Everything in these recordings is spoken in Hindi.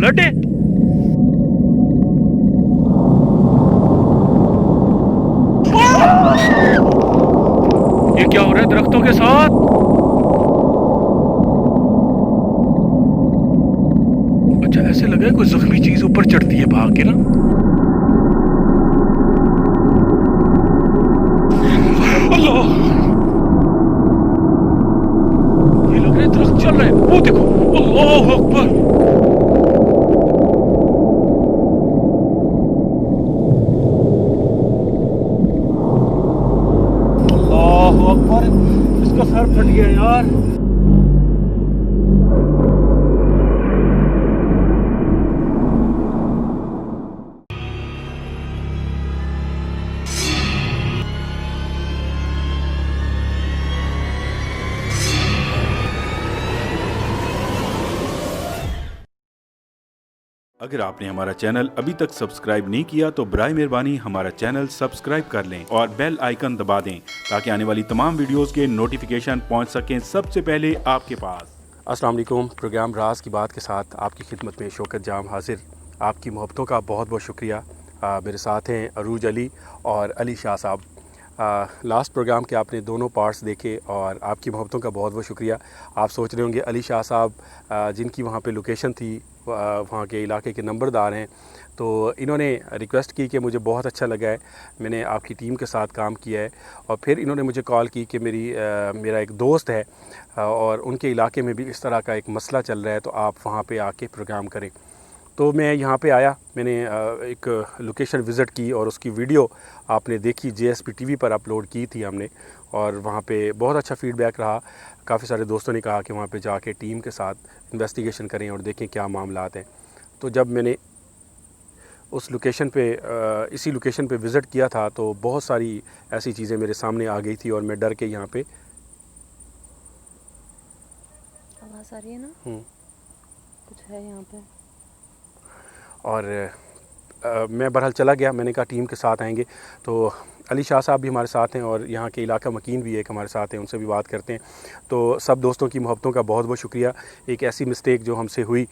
फ्लड है। ये क्या हो रहा है दरख्तों के साथ? अच्छा, ऐसे लगा है कोई जख्मी चीज ऊपर चढ़ती है भाग के ना। अल्लाह, ये लग रहा है दरख्त चल रहा है। वो देखो, अल्लाह अकबर। अल्लाह अकबर, इसका सर फट गया यार। अगर आपने हमारा चैनल अभी तक सब्सक्राइब नहीं किया तो बराए मेहरबानी हमारा चैनल सब्सक्राइब कर लें और बेल आइकन दबा दें ताकि आने वाली तमाम वीडियोस के नोटिफिकेशन पहुंच सकें सबसे पहले आपके पास। अस्सलाम वालेकुम। प्रोग्राम राज की बात के साथ आपकी खिदमत में शौकत जाम हाजिर। आपकी मोहब्बतों का बहुत बहुत शुक्रिया। मेरे साथ हैं अरूज अली और अली शाह साहब। लास्ट प्रोग्राम के आपने दोनों पार्ट्स देखे और आपकी मोहब्बतों का बहुत बहुत शुक्रिया। आप सोच रहे होंगे अली शाह साहब जिनकी वहाँ पे लोकेशन थी, वहाँ के इलाके के नंबरदार हैं, तो इन्होंने रिक्वेस्ट की कि मुझे बहुत अच्छा लगा है, मैंने आपकी टीम के साथ काम किया है। और फिर इन्होंने मुझे कॉल की कि मेरा एक दोस्त है और उनके इलाके में भी इस तरह का एक मसला चल रहा है, तो आप वहाँ पे आके प्रोग्राम करें। तो मैं यहाँ पे आया, मैंने एक लोकेशन विज़िट की और उसकी वीडियो आपने देखी, JSP TV पर अपलोड की थी हमने, और वहाँ पे बहुत अच्छा फ़ीडबैक रहा। काफ़ी सारे दोस्तों ने कहा कि वहाँ पे जाके टीम के साथ इन्वेस्टिगेशन करें और देखें क्या मामलात हैं। तो जब मैंने उस लोकेशन पे इसी लोकेशन पे विज़िट किया था तो बहुत सारी ऐसी चीज़ें मेरे सामने आ गई थी और मैं डर के यहाँ पे आवाज़ आ रही है ना, कुछ है यहाँ पे। और मैं बहरहाल चला गया। मैंने कहा टीम के साथ आएंगे, तो अली शाह साहब भी हमारे साथ हैं और यहाँ के इलाका मकीन भी एक हमारे साथ हैं, उनसे भी बात करते हैं। तो सब दोस्तों की मोहब्बतों का बहुत बहुत शुक्रिया। एक ऐसी मिस्टेक जो हमसे हुई,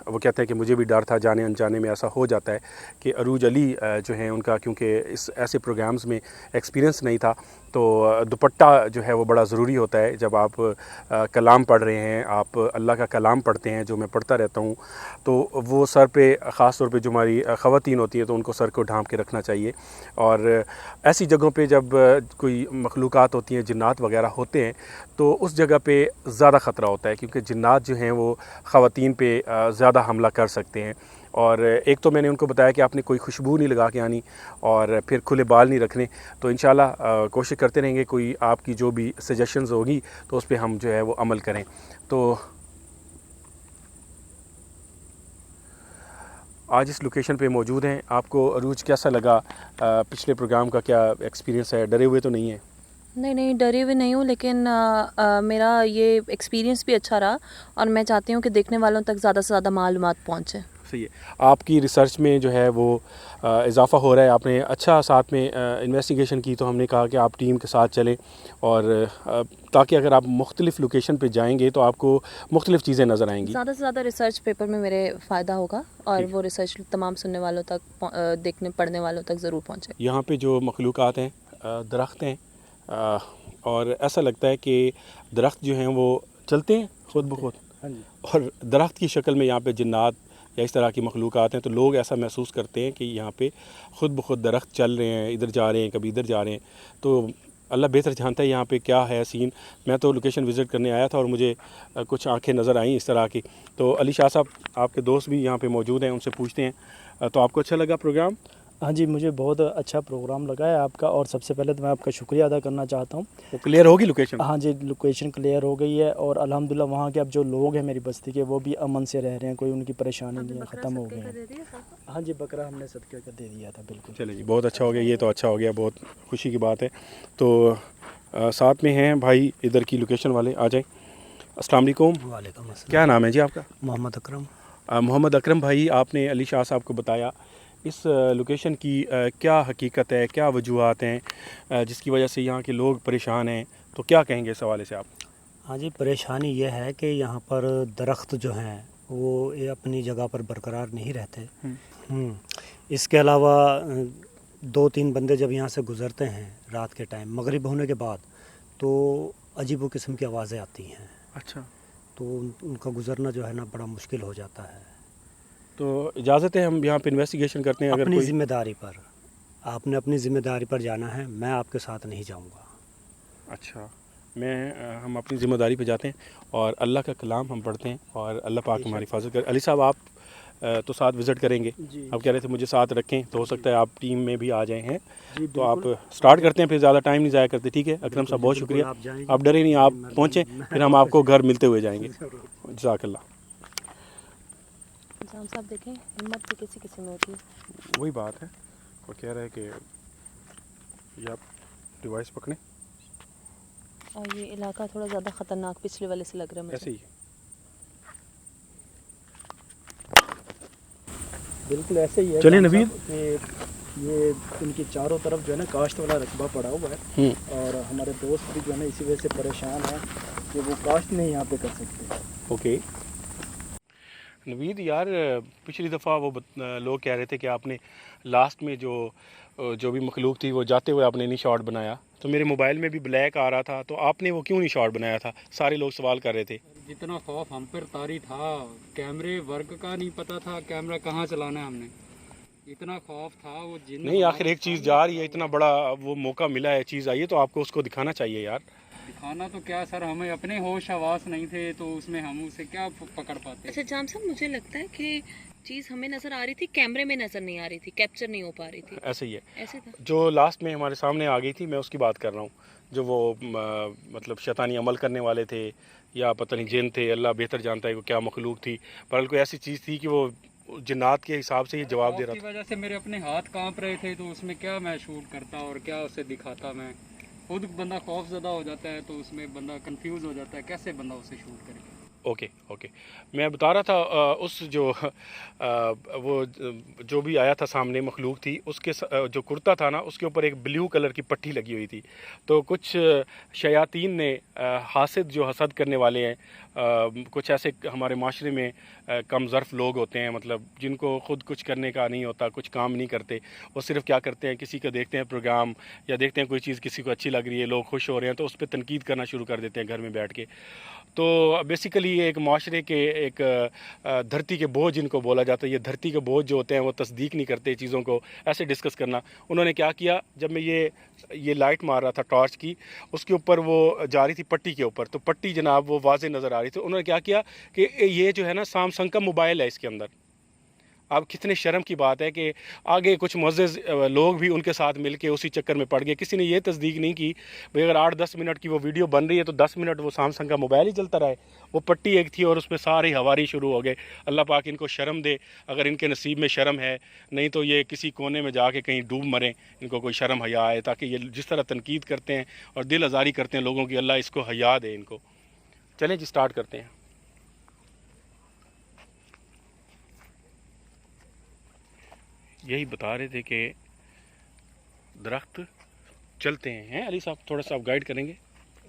वो कहते हैं कि मुझे भी डर था, जाने अनजाने में ऐसा हो जाता है कि अरूज अली जो हैं उनका क्योंकि इस ऐसे प्रोग्राम्स में एक्सपीरियंस नहीं था, तो दुपट्टा जो है वो बड़ा ज़रूरी होता है। जब आप कलाम पढ़ रहे हैं, आप अल्लाह का कलाम पढ़ते हैं, जो मैं पढ़ता रहता हूँ, तो वो सर पे ख़ास तौर पे जो हमारी ख़वातीन होती हैं तो उनको सर को ढांप के रखना चाहिए। और ऐसी जगहों पे जब कोई मखलूक़ात होती हैं, जिन्नात वगैरह होते हैं, तो उस जगह पे ज़्यादा ख़तरा होता है क्योंकि जिन्नात जो हैं वो ख़वातीन पे ज़्यादा हमला कर सकते हैं। और एक तो मैंने उनको बताया कि आपने कोई खुशबू नहीं लगा के आनी और फिर खुले बाल नहीं रखने। तो इंशाल्लाह कोशिश करते रहेंगे, कोई आपकी जो भी सजेशंस होगी तो उस पर हम जो है वो अमल करें। तो आज इस लोकेशन पे मौजूद हैं। आपको अरूज कैसा लगा? पिछले प्रोग्राम का क्या एक्सपीरियंस है? डरे हुए तो नहीं है? नहीं, डरे हुए नहीं हूँ, लेकिन मेरा ये एक्सपीरियंस भी अच्छा रहा और मैं चाहती हूँ कि देखने वालों तक ज़्यादा से ज़्यादा मालूमात पहुँचे। सही है। आपकी रिसर्च में जो है वो इजाफ़ा हो रहा है, आपने अच्छा साथ में इन्वेस्टिगेशन की, तो हमने कहा कि आप टीम के साथ चलें और ताकि अगर आप मुख्तलिफ़ लोकेशन पे जाएंगे तो आपको मुख्तलिफ़ चीज़ें नज़र आएंगी। ज़्यादा से ज़्यादा रिसर्च पेपर में मेरे फ़ायदा होगा और वो रिसर्च तमाम सुनने वालों तक, देखने पढ़ने वालों तक ज़रूर पहुँचे। यहाँ पे जो मखलूक़ात हैं, दरख्त हैं, और ऐसा लगता है कि दरख्त जो हैं वो चलते हैं खुद ब खुद। हाँ जी। और दरख्त की शक्ल में यहाँ पे जिन्नात या इस तरह की मखलूक़ात हैं, तो लोग ऐसा महसूस करते हैं कि यहाँ पे खुद ब खुद दरख्त चल रहे हैं, इधर जा रहे हैं, कभी इधर जा रहे हैं। तो अल्लाह बेहतर जानता है यहाँ पे क्या है सीन। मैं तो लोकेशन विज़िट करने आया था और मुझे कुछ आंखें नज़र आईं इस तरह की। तो अली शाह साहब, आपके दोस्त भी यहाँ पे मौजूद हैं, उनसे पूछते हैं। तो आपको अच्छा लगा प्रोग्राम? हाँ जी, मुझे बहुत अच्छा प्रोग्राम लगा है आपका, और सबसे पहले तो मैं आपका शुक्रिया अदा करना चाहता हूँ। वो क्लियर होगी लोकेशन? हाँ जी, लोकेशन क्लियर हो गई है और अल्हम्दुलिल्लाह वहाँ के अब जो लोग हैं मेरी बस्ती के, वो भी अमन से रह रहे हैं, कोई उनकी परेशानी नहीं है, ख़त्म हो गए हैं। हाँ जी, बकरा हमने सदके का दे दिया था। बिल्कुल। चलिए जी, बहुत अच्छा हो गया, ये तो अच्छा हो गया, बहुत खुशी की बात है। तो साथ में हैं भाई इधर की लोकेशन वाले, आ जाएँ। अस्सलाम वालेकुम। वालेकुम अस्सलाम। क्या नाम है जी आपका? मोहम्मद अकरम। मोहम्मद अकरम भाई, आपने अली शाह साहब को बताया इस लोकेशन की क्या हकीकत है, क्या वजूहात हैं जिसकी वजह से यहाँ के लोग परेशान हैं, तो क्या कहेंगे इस हवाले से आप? हाँ जी, परेशानी ये है कि यहाँ पर दरख्त जो हैं वो ये अपनी जगह पर बरकरार नहीं रहते। इसके अलावा 2-3 बंदे जब यहाँ से गुज़रते हैं रात के टाइम मगरिब होने के बाद, तो अजीब व किस्म की आवाज़ें आती हैं। अच्छा, तो उनका गुज़रना जो है ना बड़ा मुश्किल हो जाता है। तो इजाज़त है हम यहाँ पे इन्वेस्टिगेशन करते हैं। अगर अपनी कोई ज़िम्मेदारी पर, आपने अपनी ज़िम्मेदारी पर जाना है, मैं आपके साथ नहीं जाऊँगा। अच्छा, हम अपनी ज़िम्मेदारी पे जाते हैं और अल्लाह का कलाम हम पढ़ते हैं और अल्लाह पाक हमारी हिफाजत कर। अली साहब, आप तो साथ विज़िट करेंगे, आप कह रहे थे मुझे साथ रखें, तो हो सकता है आप टीम में भी आ जाए हैं। तो आप स्टार्ट करते हैं, फिर ज़्यादा टाइम नहीं ज़ाया करते। ठीक है अकरम साहब, बहुत शुक्रिया, आप डरे नहीं, आप पहुँचें, फिर हम आपको घर मिलते हुए जाएंगे। जज़ाकल्लाह। जाम साहब देखें, हिम्मत भी किसी किसी में होती है। वही बात है, वो कह रहा है कि ये आप डिवाइस पकड़ें। और ये इलाका थोड़ा ज़्यादा ख़तरनाक पिछले वाले से लग रहा है मुझे। ऐसे ही बिल्कुल ऐसे ही है। चलिए नवीद, ये इनकी चारों तरफ जो है ना काश्त वाला रकबा पड़ा हुआ है, और हमारे दोस्त भी जो है ना इसी वजह से परेशान है कि वो काश्त नहीं यहाँ पे कर सकते। ओके नवीद यार, पिछली दफ़ा वो लोग कह रहे थे कि आपने लास्ट में जो भी मखलूक थी वो जाते हुए आपने नहीं शॉट बनाया, तो मेरे मोबाइल में भी ब्लैक आ रहा था, तो आपने वो क्यों नहीं शॉट बनाया था? सारे लोग सवाल कर रहे थे। जितना खौफ हम पर तारी था, कैमरे वर्क का नहीं पता था, कैमरा कहाँ चलाना है हमने, इतना खौफ था। वो जिन नहीं, आखिर एक चीज़ जा रही है, इतना बड़ा वो मौका मिला है, चीज़ आई है, तो आपको उसको दिखाना चाहिए यार। दिखाना तो क्या सर, हमें अपने होश हवास नहीं थे, तो उसमें हम उसे क्या पकड़ पाते। अच्छा जाम साहब, मुझे लगता है कि चीज़ हमें नज़र आ रही थी, कैमरे में नज़र नहीं आ रही थी, कैप्चर नहीं हो पा रही थी। ऐसे ही है, ऐसे था जो लास्ट में हमारे सामने आ गई थी, मैं उसकी बात कर रहा हूँ। जो वो मतलब शैतानी अमल करने वाले थे, या पता नहीं जिन थे, अल्लाह बेहतर जानता है वो क्या मखलूक थी, पर कोई ऐसी चीज़ थी कि वो जिन्नात के हिसाब से ये जवाब दे रहा था। वजह से मेरे अपने हाथ कांप रहे थे, तो उसमें क्या मैं शूट करता और क्या उसे दिखाता। मैं खुद बंदा खौफजदा हो जाता है, तो उसमें बंदा कंफ्यूज हो जाता है, कैसे बंदा उसे शूट करे। ओके मैं बता रहा था उस वो जो भी आया था सामने मखलूक थी, उसके जो कुर्ता था ना, उसके ऊपर एक ब्लू कलर की पट्टी लगी हुई थी। तो कुछ शयातीन ने हासिद जो हसद करने वाले हैं, कुछ ऐसे हमारे माशरे में कम ज़र्फ़ लोग होते हैं, मतलब जिनको ख़ुद कुछ करने का नहीं होता, कुछ काम नहीं करते, वो सिर्फ क्या करते हैं, किसी का देखते हैं प्रोग्राम या देखते हैं कोई चीज़ किसी को अच्छी लग रही है, लोग खुश हो रहे हैं, तो उस पर तनकीद करना शुरू कर देते हैं घर में बैठ के। तो बेसिकली ये एक माशरे के एक धरती के बोझ जिनको बोला जाता है, ये धरती के बोझ जो होते हैं वो तस्दीक नहीं करते चीज़ों को, ऐसे डिस्कस करना। उन्होंने क्या किया, जब मैं ये लाइट मार रहा था टॉर्च की, उसके ऊपर वो जा रही थी पट्टी के ऊपर, तो पट्टी जनाब वो वाज़े नज़र आ रही थी। उन्होंने क्या किया कि ये जो है ना सैमसंग का मोबाइल है इसके अंदर। अब कितने शर्म की बात है कि आगे कुछ मुअज़्ज़ज़ लोग भी उनके साथ मिलके उसी चक्कर में पड़ गए। किसी ने ये तस्दीक नहीं की भाई अगर 8-10 मिनट की वो वीडियो बन रही है तो 10 मिनट वो सैमसंग का मोबाइल ही चलता रहे। वो पट्टी एक थी और उस पर सारे हवारी शुरू हो गए। अल्लाह पाक इनको शर्म दे, अगर इनके नसीब में शर्म है, नहीं तो ये किसी कोने में जाके कहीं डूब मरें, इनको कोई शर्म हया आए, ताकि ये जिस तरह तनकीद करते हैं और दिल आज़ारी करते हैं लोगों की, अल्लाह इसको हया दे इनको। चलें जी, स्टार्ट करते हैं। यही बता रहे थे कि दरख्त चलते हैं अली साहब, थोड़ा सा आप गाइड करेंगे।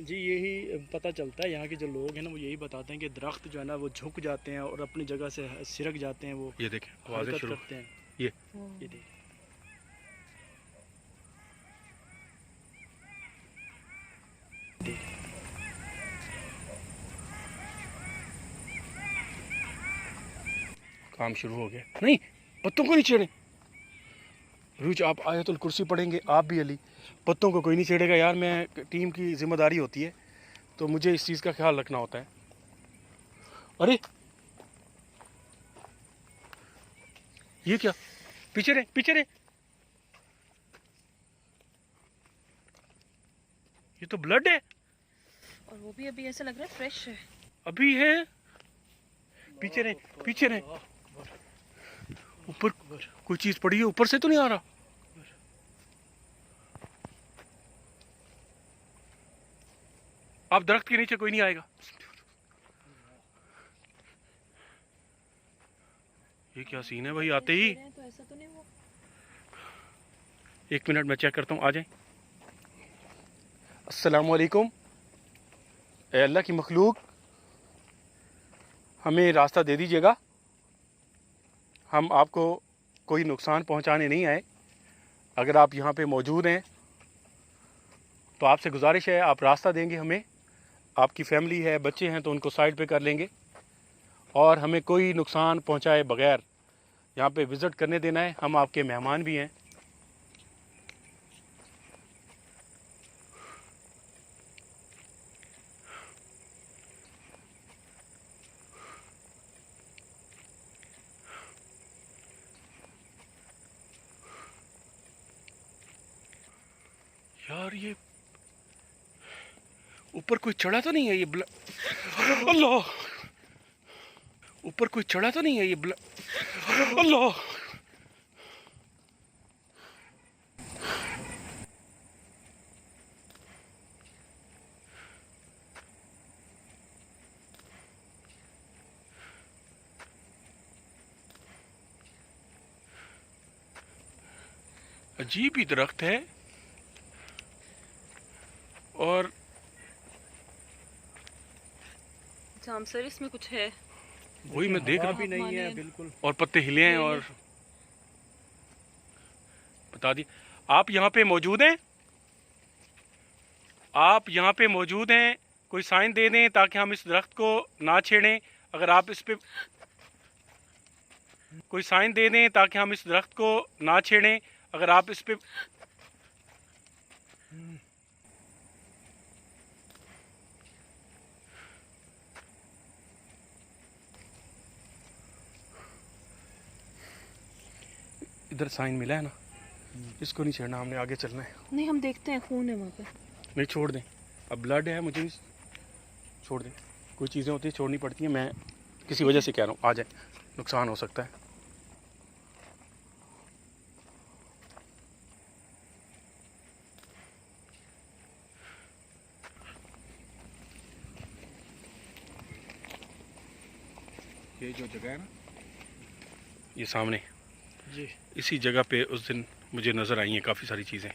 जी, यही पता चलता है, यहाँ के जो लोग हैं ना वो यही बताते हैं कि दरख्त जो है ना वो झुक जाते हैं और अपनी जगह से सिरक जाते हैं, वो ये देखें आवाज़ें शुरू करते हैं। ये देखिए, काम शुरू हो गया। नहीं, पत्तों को नहीं छेड़े। रूज आप आयतुल कुर्सी पढ़ेंगे, आप भी अली, पत्तों को कोई नहीं छेड़ेगा यार। मैं टीम की जिम्मेदारी होती है तो मुझे इस चीज़ का ख्याल रखना होता है। अरे ये क्या, पीछे रहे, पीछे रहे, ये तो ब्लड है और वो भी अभी ऐसा लग रहा है फ्रेश है। अभी है। पीछे रहे, पीछे रहे। ऊपर कोई चीज पड़ी है, ऊपर से तो नहीं आ रहा। आप दरख्त के नीचे कोई नहीं आएगा। ये क्या सीन है भाई, आते ही तो ऐसा तो नहीं हुआ। 1 मिनट मैं चेक करता हूँ, आ जाए। अस्सलाम वालेकुम। ए अल्लाह की मखलूक, हमें रास्ता दे दीजिएगा, हम आपको कोई नुकसान पहुंचाने नहीं आए। अगर आप यहाँ पे मौजूद हैं तो आपसे गुजारिश है, आप रास्ता देंगे हमें। आपकी फैमिली है, बच्चे हैं, तो उनको साइड पे कर लेंगे और हमें कोई नुकसान पहुंचाए बगैर यहाँ पे विज़िट करने देना है। हम आपके मेहमान भी हैं। यार ये ऊपर कोई चढ़ा तो नहीं है ये अल्लाह, ऊपर कोई चढ़ा तो नहीं है ये अल्लाह। अजीब ही दरख्त है और सर इसमें कुछ है, वही मैं देख रहा भी नहीं है बिल्कुल। और पत्ते हिले हैं। और बता दिए, आप यहाँ पे मौजूद हैं, आप यहाँ पे मौजूद हैं, कोई साइन दे दें ताकि हम इस दरख्त को ना छेड़ें। अगर आप इस पे कोई साइन दे दें ताकि हम इस दरख्त को ना छेड़ें। अगर आप इस पे इधर साइन मिला है ना, इसको नहीं छेड़ना, हमने आगे चलना है। नहीं हम देखते हैं, खून है वहाँ पे। नहीं छोड़ दें, अब ब्लड है, मुझे छोड़ दें। कोई चीज़ें होती है छोड़नी पड़ती हैं, मैं किसी वजह से कह रहा हूँ, आ जाए, नुकसान हो सकता है। ये जो जगह है ना, ये सामने जी इसी जगह पे उस दिन मुझे नज़र आई हैं काफ़ी सारी चीज़ें।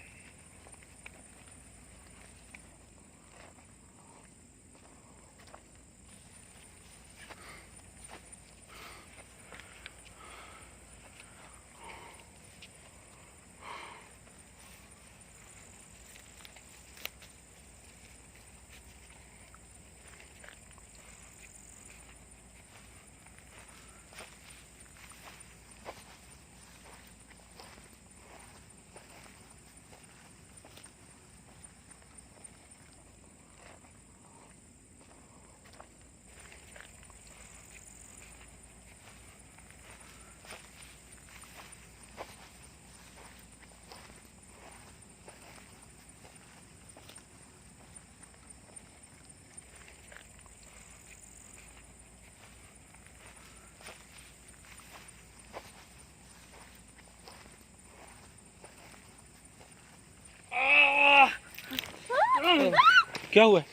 क्या हुआ है?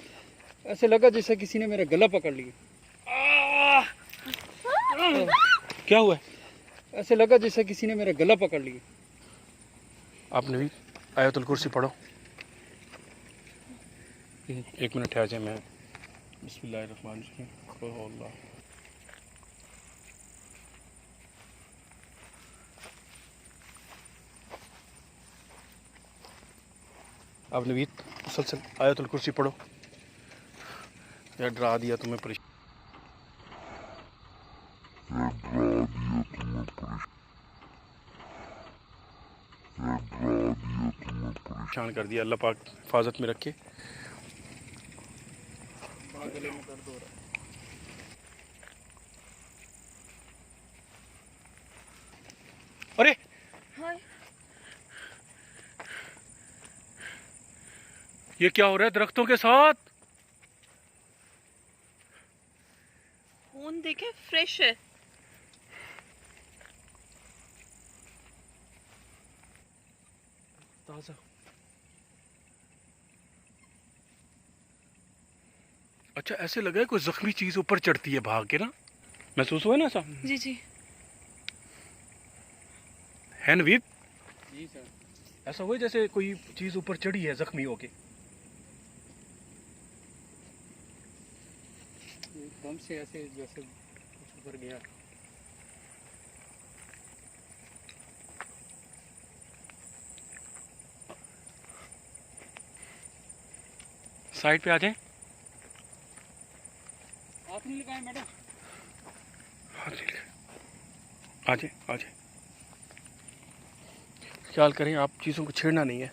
ऐसे लगा जैसे किसी ने मेरा गला पकड़ लिया। क्या हुआ है? ऐसे लगा जैसे किसी ने मेरा गला पकड़ लिया। आपने भी आयतुल कुर्सी पढ़ो। एक मिनट ठहर जाए, मैं बिस्मिल्लाहिर्रहमानिर्रहीम अल्लाह। आप नवीद मुसलसल आयतुल कुर्सी पढ़ो। यार डरा दिया तुम्हें, परेशान कर दिया। अल्लाह पाक हिफाजत में रखे। अरे हाय, ये क्या हो रहा है दरख्तों के साथ? खून देखे, फ्रेश है। ताज़ा। अच्छा, ऐसे लगा है कोई जख्मी चीज ऊपर चढ़ती है भाग के ना, महसूस हुआ ना ऐसा? जी जी है नवीद? जी सर। ऐसा हुआ जैसे कोई चीज ऊपर चढ़ी है जख्मी होके। एकदम से ऐसे जैसे ऊपर गया। साइड पे आ जाए। हाथ नहीं लगाए मैडम। आ जाए आ जाए। ख्याल करें, आप चीज़ों को छेड़ना नहीं है।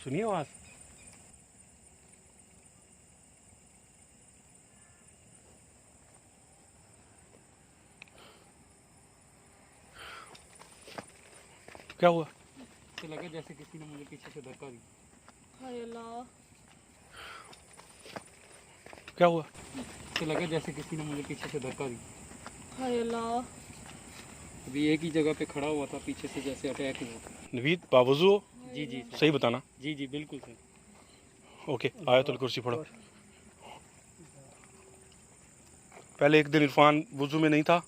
सुनिए आवाज़। क्या हुआ? तो लगा जैसे किसी ने मुझे पीछे से धक्का दी। हाय अल्लाह। क्या हुआ? तो लगा जैसे किसी ने मुझे पीछे से धक्का दी। हाय अल्लाह। अभी एक ही जगह पे खड़ा हुआ था, पीछे से जैसे अटैक हुआ। नवीद, बावजू हो? जी जी सर। सही बताना। जी जी बिल्कुल सर। ओके, आयतुल कुर्सी पढ़ो। पहले एक दिन इरफान वुजू में नहीं था।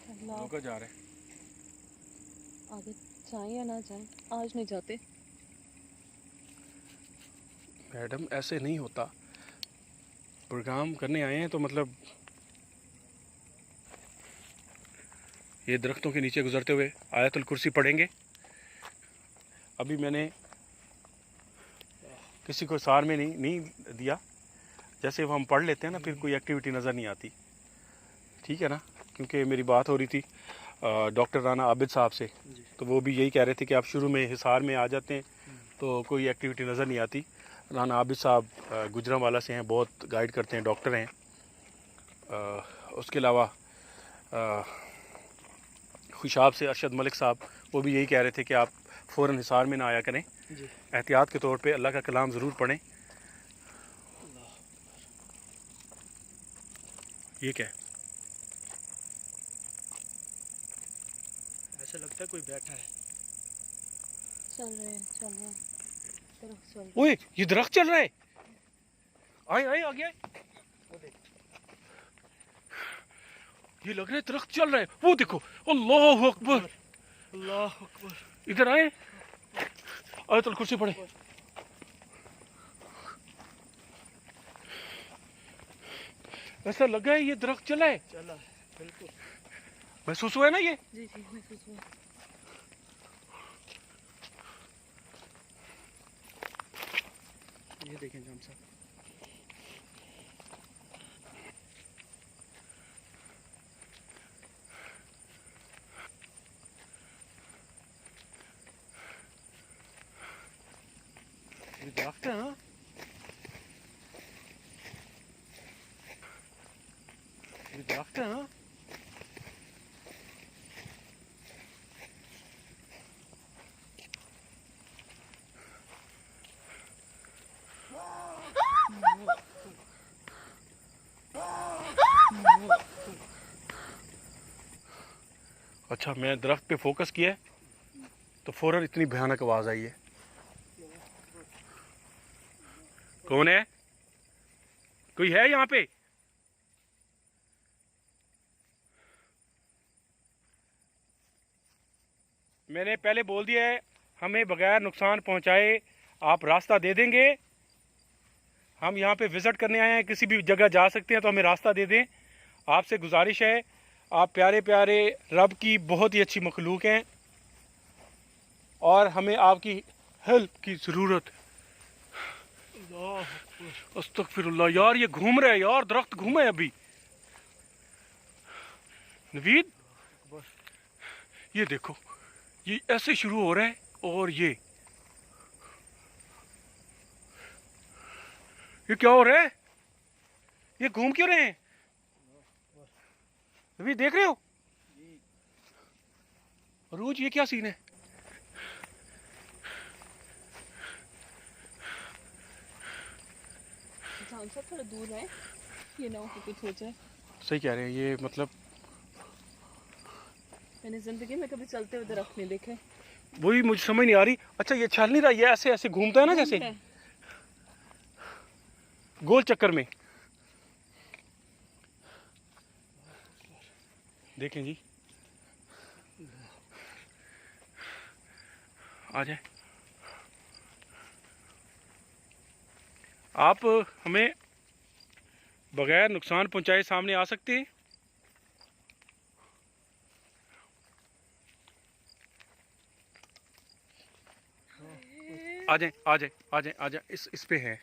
अल्लाह। रुको, जा रहे। आगे जाएं या ना जाएं, आज नहीं जाते। मैडम, ऐसे नहीं होता। प्रोग्राम करने आए हैं तो मतलब ये दरख्तों के नीचे गुजरते हुए आयतुल कुर्सी पढ़ेंगे। अभी मैंने किसी को सार में नहीं दिया। जैसे वो हम पढ़ लेते हैं ना, फिर कोई एक्टिविटी नज़र नहीं आती। ठीक है ना? क्योंकि मेरी बात हो रही थी डॉक्टर राना आबिद साहब से, तो वो भी यही कह रहे थे कि आप शुरू में हिसार में आ जाते हैं तो कोई एक्टिविटी नज़र नहीं आती। राना आबिद साहब गुजरांवाला से हैं, बहुत गाइड करते हैं, डॉक्टर हैं। उसके अलावा खुशाब से अरशद मलिक साहब, वो भी यही कह रहे थे कि आप फ़ौरन हिसार में ना आया करें, एहतियात के तौर पे अल्लाह का कलाम ज़रूर पढ़ें। ये क्या है? ऐसा लगता है कोई बैठा है। चल रहे हैं, चल रहे हैं। दरख्त चल रहे हैं। ओए, ये दरख्त चल रहा है। आए आए, आ गया। ये लग रहा है दरख्त चल रहा है। वो देखो, अल्लाह अकबर, अल्लाह अकबर। इधर आए, आयतुल कुर्सी पढ़े। ऐसा लगा है ये दरख्त चला है। चला है, बिल्कुल महसूस हुआ है ना ये? जी जी, महसूस हुआ। ये देखें जाम साहब। ये दरख्त है ना? ये दरख्त है ना? अच्छा, मैं दरख्त पे फोकस किया है तो फौरन इतनी भयानक आवाज आई है। कौन है? कोई है यहाँ पे? मैंने पहले बोल दिया है, हमें बगैर नुकसान पहुंचाए आप रास्ता दे देंगे। हम यहाँ पे विजिट करने आए हैं, किसी भी जगह जा सकते हैं, तो हमें रास्ता दे दें। आपसे गुजारिश है, आप प्यारे प्यारे रब की बहुत ही अच्छी मखलूक हैं और हमें आपकी हेल्प की ज़रूरत है। अस्तगफिरुल्लाह। यार ये घूम रहा है यार, दरख्त घूमे अभी। नवीद, ये देखो, ये ऐसे शुरू हो रहा है और ये क्या हो रहा है? ये घूम क्यों रहे हैं? अभी देख रहे हो रोज, ये क्या सीन है? शाम से थोड़ा दूर है, ये ना हो कि कुछ हो जाए। सही कह रहे हैं, ये मतलब मैंने ज़िंदगी में कभी चलते हुए दरख्त नहीं देखे। वही मुझे समझ नहीं आ रही। अच्छा ये चल नहीं रहा, ये ऐसे ऐसे घूमता है ना जैसे गोल चक्कर में। देखें जी, आ जाए आप, हमें बगैर नुकसान पहुंचाए सामने आ सकते हैं। आ जाए आ जाए आ जाए आ जाए, इस पे है।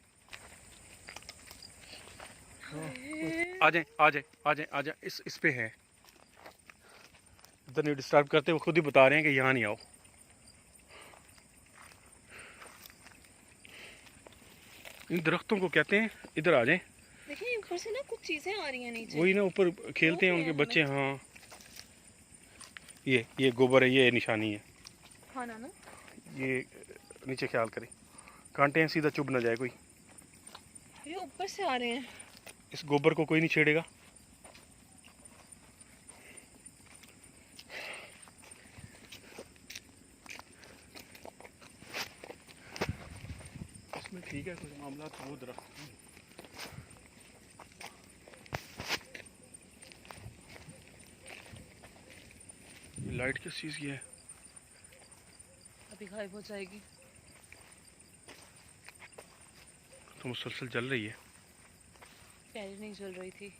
आ जाए आ जाए आ जाए आ जाए, इस पे है। इधर नहीं डिस्टर्ब करते, वो खुद ही बता रहे हैं कि यहाँ नहीं आओ। इन दरख्तों को कहते हैं, इधर आ जाए। देखिए ऊपर से ना कुछ चीजें आ रही हैं नीचे। वही ना, ऊपर खेलते हैं उनके बच्चे। हाँ ये गोबर है, ये निशानी है। हाँ ना, ये नीचे ख्याल करें, कांटे हैं, सीधा चुभ ना जाए कोई। ये ऊपर से आ रहे हैं। इस गोबर को कोई नहीं छेड़ेगा। इसमें ठीक है, कुछ मामला तो वो दरख्त लाइट किस चीज़ की है? अभी गायब हो जाएगी। तो मुसलसल जल रही है। पहले नहीं जल रही थी।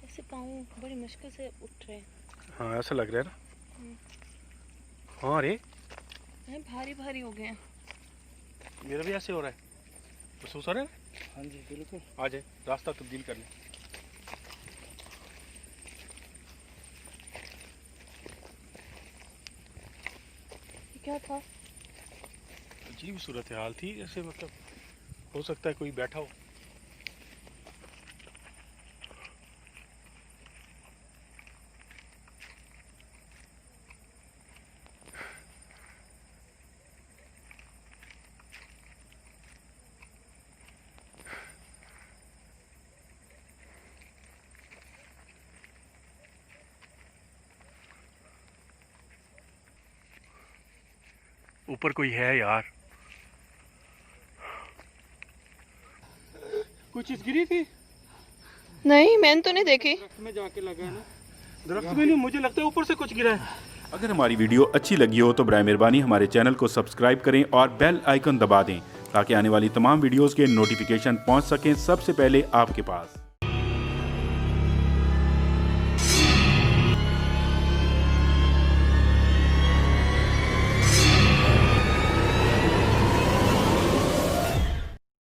ऐसे पाँव बड़ी मुश्किल से उठ रहे हैं। हाँ ऐसा लग रहा है ना। हाँ रे, भारी भारी हो गए हैं। मेरा भी ऐसे हो रहा है, महसूस हो रहा है। हाँ जी बिल्कुल। आ जाए, रास्ता तब्दील कर लें। क्या था? अजीब सूरत हाल थी, जैसे मतलब हो सकता है कोई बैठा हो। ऊपर कोई है यार। कोई चीज गिरी थी? नहीं, मैंने तो नहीं देखी। दरख्त में जाके लगा है ना। दरख्त में नहीं, मुझे लगता है ऊपर से कुछ गिरा है। अगर हमारी वीडियो अच्छी लगी हो तो बराए मेहरबानी हमारे चैनल को सब्सक्राइब करें और बेल आइकन दबा दें ताकि आने वाली तमाम वीडियोस के नोटिफिकेशन पहुंच सकें सबसे पहले आपके पास।